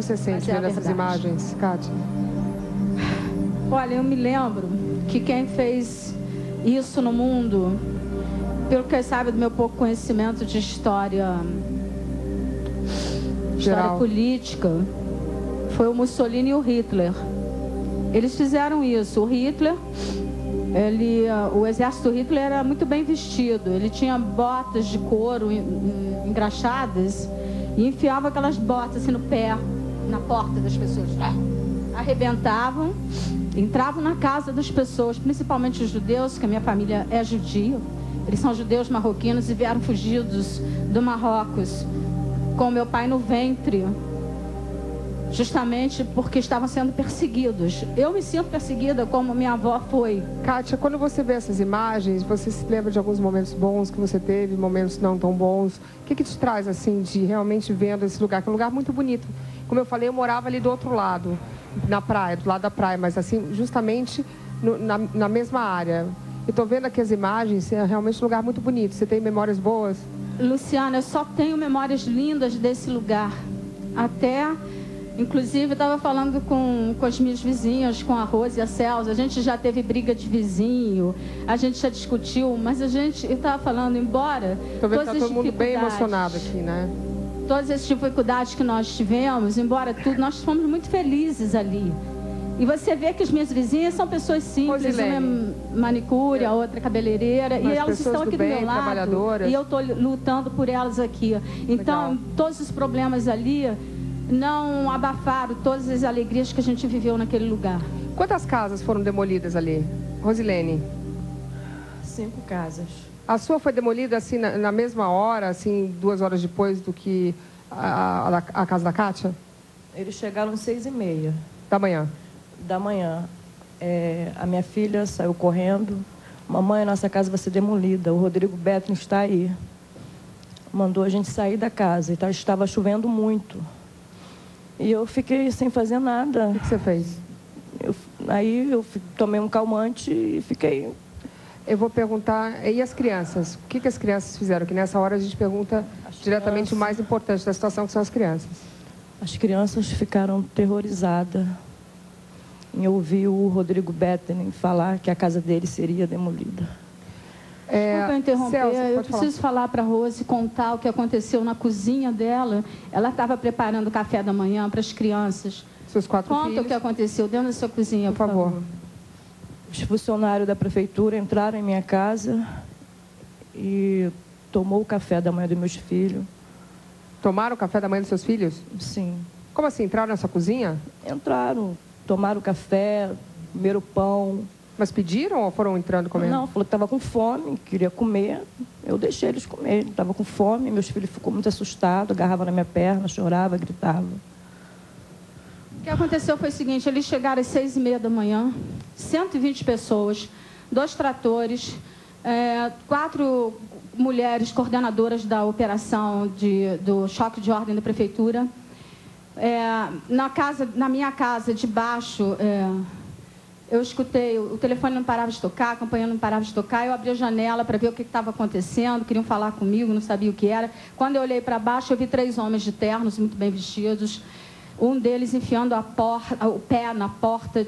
você sente vendo essas imagens, Kátia? Olha, eu me lembro que quem fez isso no mundo, pelo que eu saiba do meu pouco conhecimento de história política, foi o Mussolini e o Hitler. Eles fizeram isso. O Hitler, o exército do Hitler era muito bem vestido. Ele tinha botas de couro engraxadas e enfiava aquelas botas assim no pé, na porta das pessoas. Arrebentavam, entravam na casa das pessoas, principalmente os judeus, que a minha família é judia. Eles são judeus marroquinos e vieram fugidos do Marrocos com meu pai no ventre, justamente porque estavam sendo perseguidos. Eu me sinto perseguida como minha avó foi. Kátia, quando você vê essas imagens, você se lembra de alguns momentos bons que você teve, momentos não tão bons? O que te traz, assim, de realmente vendo esse lugar, que é um lugar muito bonito? Como eu falei, eu morava ali do outro lado, na praia, do lado da praia, mas assim, justamente na mesma área. Eu estou vendo aqui as imagens, é realmente um lugar muito bonito. Você tem memórias boas? Luciana, eu só tenho memórias lindas desse lugar. Até, inclusive, eu estava falando com as minhas vizinhas, com a Rose e a Celso. A gente já teve briga de vizinho, a gente já discutiu, mas eu estava falando, embora... Estou vendo que está todo mundo bem emocionado aqui, né? Todas as dificuldades que nós tivemos, embora tudo, nós fomos muito felizes ali. E você vê que as minhas vizinhas são pessoas simples, uma é manicure, a outra é cabeleireira, e elas estão aqui do meu lado, e eu estou lutando por elas aqui. Então, todos os problemas ali não abafaram todas as alegrias que a gente viveu naquele lugar. Quantas casas foram demolidas ali? Rosilene? 5 casas. A sua foi demolida assim na mesma hora, assim, 2 horas depois do que a casa da Kátia? Eles chegaram às 6h30. Da manhã? Da manhã. A minha filha saiu correndo. Mamãe, a nossa casa vai ser demolida. O Rodrigo Betlin está aí. Mandou a gente sair da casa. E estava chovendo muito. E eu fiquei sem fazer nada. O que você fez? Aí eu tomei um calmante e fiquei... Eu vou perguntar, e as crianças? O que as crianças fizeram? Que nessa hora a gente pergunta diretamente o mais importante da situação, que são as crianças. As crianças ficaram terrorizadas em ouvir o Rodrigo Betlin falar que a casa dele seria demolida. Desculpa eu interromper, Celso, eu preciso falar para a Rose, contar o que aconteceu na cozinha dela. Ela estava preparando o café da manhã para as crianças. Seus 4 filhos. Conta o que aconteceu dentro da sua cozinha, por favor. Os funcionários da prefeitura entraram em minha casa e tomou o café da manhã dos meus filhos. Tomaram o café da manhã dos seus filhos? Sim. Como assim? Entraram na sua cozinha? Entraram, tomaram o café, comeram pão. Mas pediram ou foram entrando comendo? Não, falou que estava com fome, queria comer. Eu deixei eles comer. Estava com fome, meus filhos ficou muito assustados, agarrava na minha perna, chorava, gritava. O que aconteceu foi o seguinte, eles chegaram às 6h30 da manhã, 120 pessoas, 2 tratores, 4 mulheres coordenadoras da operação do choque de ordem da prefeitura. Na minha casa de baixo, eu escutei, o telefone não parava de tocar, a campanha não parava de tocar, eu abri a janela para ver o que estava acontecendo, queriam falar comigo, não sabia o que era. Quando eu olhei para baixo, eu vi 3 homens de ternos, muito bem vestidos, um deles enfiando o pé na porta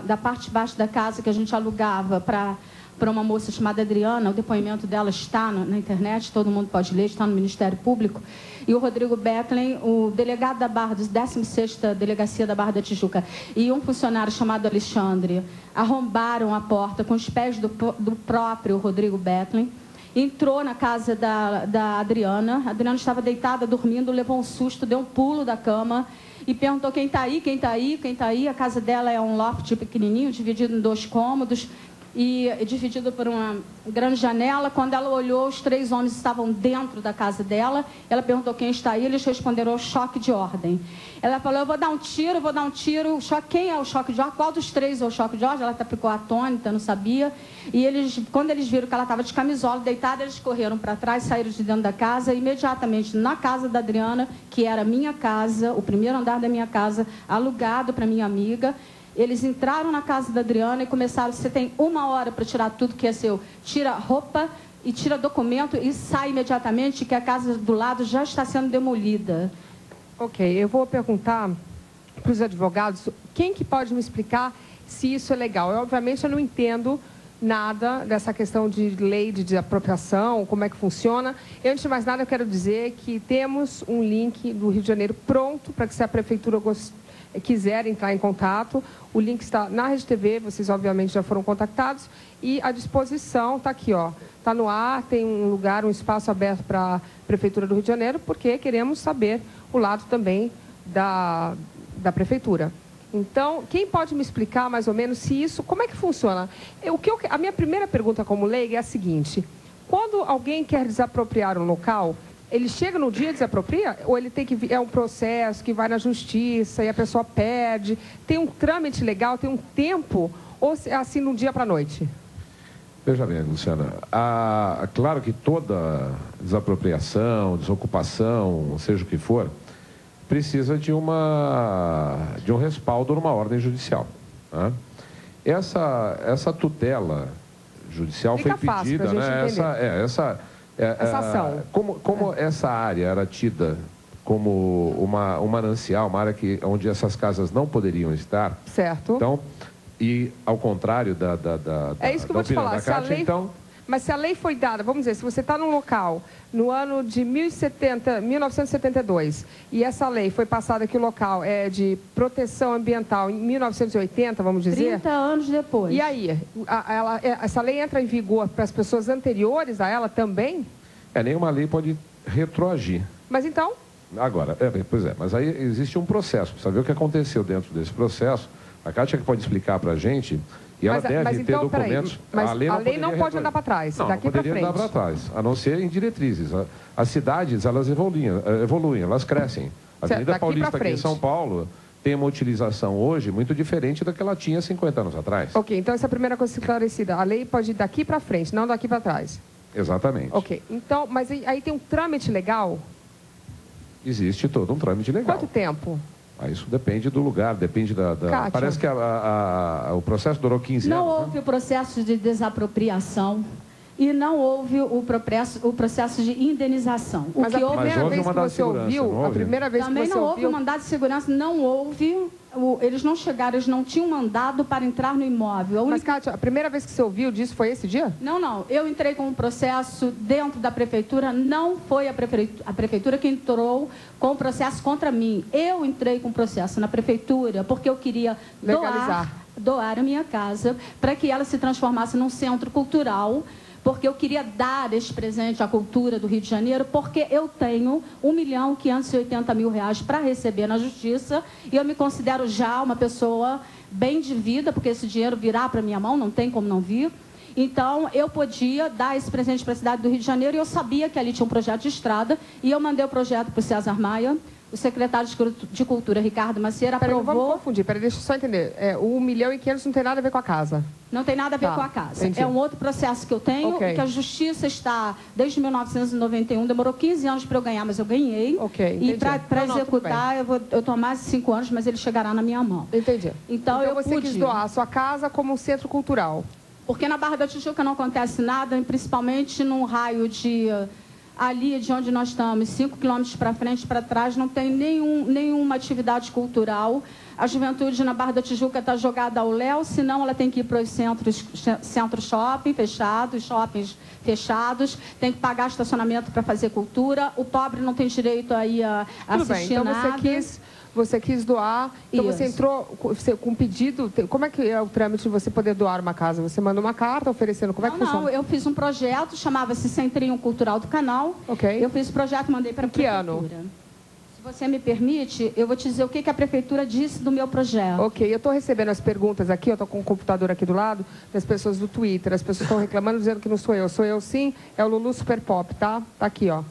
da parte de baixo da casa que a gente alugava para uma moça chamada Adriana. O depoimento dela está na internet, todo mundo pode ler, está no Ministério Público. E o Rodrigo Betlin, o delegado da Barra, 16ª Delegacia da Barra da Tijuca, e um funcionário chamado Alexandre, arrombaram a porta com os pés do próprio Rodrigo Betlin. Entrou na casa da Adriana. A Adriana estava deitada, dormindo, levou um susto, deu um pulo da cama e perguntou quem está aí, quem está aí, quem está aí. A casa dela é um loft pequenininho, dividido em 2 cômodos e dividido por uma grande janela. Quando ela olhou, os 3 homens estavam dentro da casa dela. Ela perguntou quem está aí, eles responderam choque de ordem. Ela falou, eu vou dar um tiro, quem é o choque de ordem? Qual dos 3 é o choque de ordem? Ela ficou atônita, não sabia. E quando eles viram que ela estava de camisola, deitada, eles correram para trás, saíram de dentro da casa, e imediatamente na casa da Adriana, que era minha casa, o primeiro andar da minha casa, alugado para minha amiga. Eles entraram na casa da Adriana e começaram, você tem 1 hora para tirar tudo que é seu. Tira roupa e tira documento e sai imediatamente, que a casa do lado já está sendo demolida. Ok, eu vou perguntar para os advogados, quem que pode me explicar se isso é legal? Obviamente, eu não entendo nada dessa questão de lei de desapropriação, como é que funciona. E, antes de mais nada, eu quero dizer que temos um link do Rio de Janeiro pronto para que, se a Prefeitura quiser entrar em contato, o link está na Rede TV, vocês obviamente já foram contactados, e a disposição está aqui, ó, está no ar, tem um lugar, um espaço aberto para a Prefeitura do Rio de Janeiro, porque queremos saber o lado também da Prefeitura. Então, quem pode me explicar mais ou menos se isso, como é que funciona? A minha primeira pergunta como leiga é a seguinte: quando alguém quer desapropriar um local, ele chega no dia e desapropria? Ou ele tem que é um processo que vai na justiça e a pessoa perde? Tem um trâmite legal, tem um tempo? Ou é assim, de um dia para a noite? Veja bem, Luciana, claro que toda desapropriação, desocupação, seja o que for, precisa de um respaldo numa ordem judicial. Né? Essa tutela judicial foi pedida, né? Essa ação. Como essa área era tida como um manancial, uma área onde essas casas não poderiam estar. Certo. Então, e ao contrário da isso que eu vou te falar. Cátia, então... Mas se a lei foi dada, vamos dizer, se você está num local no ano de 1972 e essa lei foi passada que o local é de proteção ambiental em 1980, vamos dizer... 30 anos depois. E aí, essa lei entra em vigor para as pessoas anteriores a ela também? Nenhuma lei pode retroagir. Mas então? Agora, pois é, mas aí existe um processo, precisa ver o que aconteceu dentro desse processo. A Cátia que pode explicar para a gente... E ela deve ter documentos... Mas a lei não pode andar para trás, daqui para frente. Não poderia andar para trás, a não ser em diretrizes. As cidades, elas evoluem, elas crescem. A Avenida Paulista aqui em São Paulo tem uma utilização hoje muito diferente da que ela tinha 50 anos atrás. Ok, então essa é a primeira coisa esclarecida. A lei pode ir daqui para frente, não daqui para trás. Exatamente. Ok, então, mas aí tem um trâmite legal? Existe todo um trâmite legal. Quanto tempo? Isso depende do lugar, depende da... Parece que o processo durou 15 anos. Não houve o processo de desapropriação e não houve o processo de indenização. Mas a primeira vez que você ouviu... A primeira vez que você ouviu... Também não houve o mandado de segurança, não houve... Eles não chegaram, eles não tinham mandado para entrar no imóvel. Mas, Cátia, a primeira vez que você ouviu disso foi esse dia? Não. Eu entrei com um processo dentro da prefeitura, não foi a prefeitura que entrou com o processo contra mim. Eu entrei com o processo na prefeitura porque eu queria doar a minha casa para que ela se transformasse num centro cultural, porque eu queria dar esse presente à cultura do Rio de Janeiro, porque eu tenho R$1.580.000 para receber na justiça e eu me considero já uma pessoa bem de vida, porque esse dinheiro virá para minha mão, não tem como não vir. Então, eu podia dar esse presente para a cidade do Rio de Janeiro e eu sabia que ali tinha um projeto de estrada e eu mandei o projeto para o César Maia. O secretário de Cultura, Ricardo Macieira, aprovou... Vamos confundir, deixa eu só entender. O R$1.500.000 não tem nada a ver com a casa? Não tem nada a ver com a casa. Entendi. É um outro processo que eu tenho, que a justiça está, desde 1991, demorou 15 anos para eu ganhar, mas eu ganhei. E para executar, eu estou há mais de 5 anos, mas ele chegará na minha mão. Entendi. Então eu você quis doar a sua casa como um centro cultural? Porque na Barra da Tijuca não acontece nada, principalmente num raio de... Ali de onde nós estamos, 5 quilômetros para frente e para trás, não tem nenhuma atividade cultural. A juventude na Barra da Tijuca está jogada ao léu, senão ela tem que ir para os centros shoppings fechados, tem que pagar estacionamento para fazer cultura. O pobre não tem direito a ir a assistir nada. Você quis doar, então você entrou com um pedido. Como é que é o trâmite de você poder doar uma casa? Você manda uma carta oferecendo, como é que funciona? Não, eu fiz um projeto, chamava-se Centrinho Cultural do Canal. Eu fiz o projeto e mandei para a prefeitura. Ano? Se você me permite, eu vou te dizer o que a prefeitura disse do meu projeto. Ok, eu estou recebendo as perguntas aqui, eu estou com o computador aqui do lado, das pessoas do Twitter. As pessoas estão reclamando, dizendo que não sou eu. Sou eu sim, é o Lulu Super Pop, tá? Tá aqui, ó.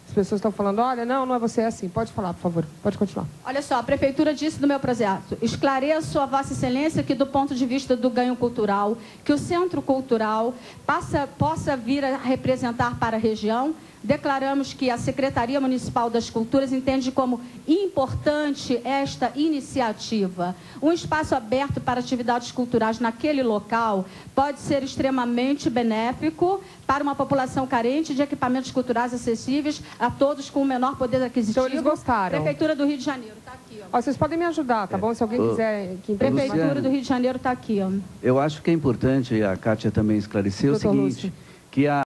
As pessoas estão falando, olha, não é você, é assim. Pode falar, por favor. Pode continuar. Olha só, a prefeitura disse do meu projeto: esclareço a Vossa Excelência que, do ponto de vista do ganho cultural, que o centro cultural possa vir a representar para a região declaramos que a Secretaria Municipal das Culturas entende como importante esta iniciativa. Um espaço aberto para atividades culturais naquele local pode ser extremamente benéfico para uma população carente de equipamentos culturais acessíveis a todos com o menor poder aquisitivo. Então eles gostaram. Prefeitura do Rio de Janeiro, está aqui. Ó, vocês podem me ajudar, tá bom? Se alguém quiser... Prefeitura do Rio de Janeiro está aqui. Ó. Eu acho que é importante, e a Kátia também esclareceu, o seguinte, que a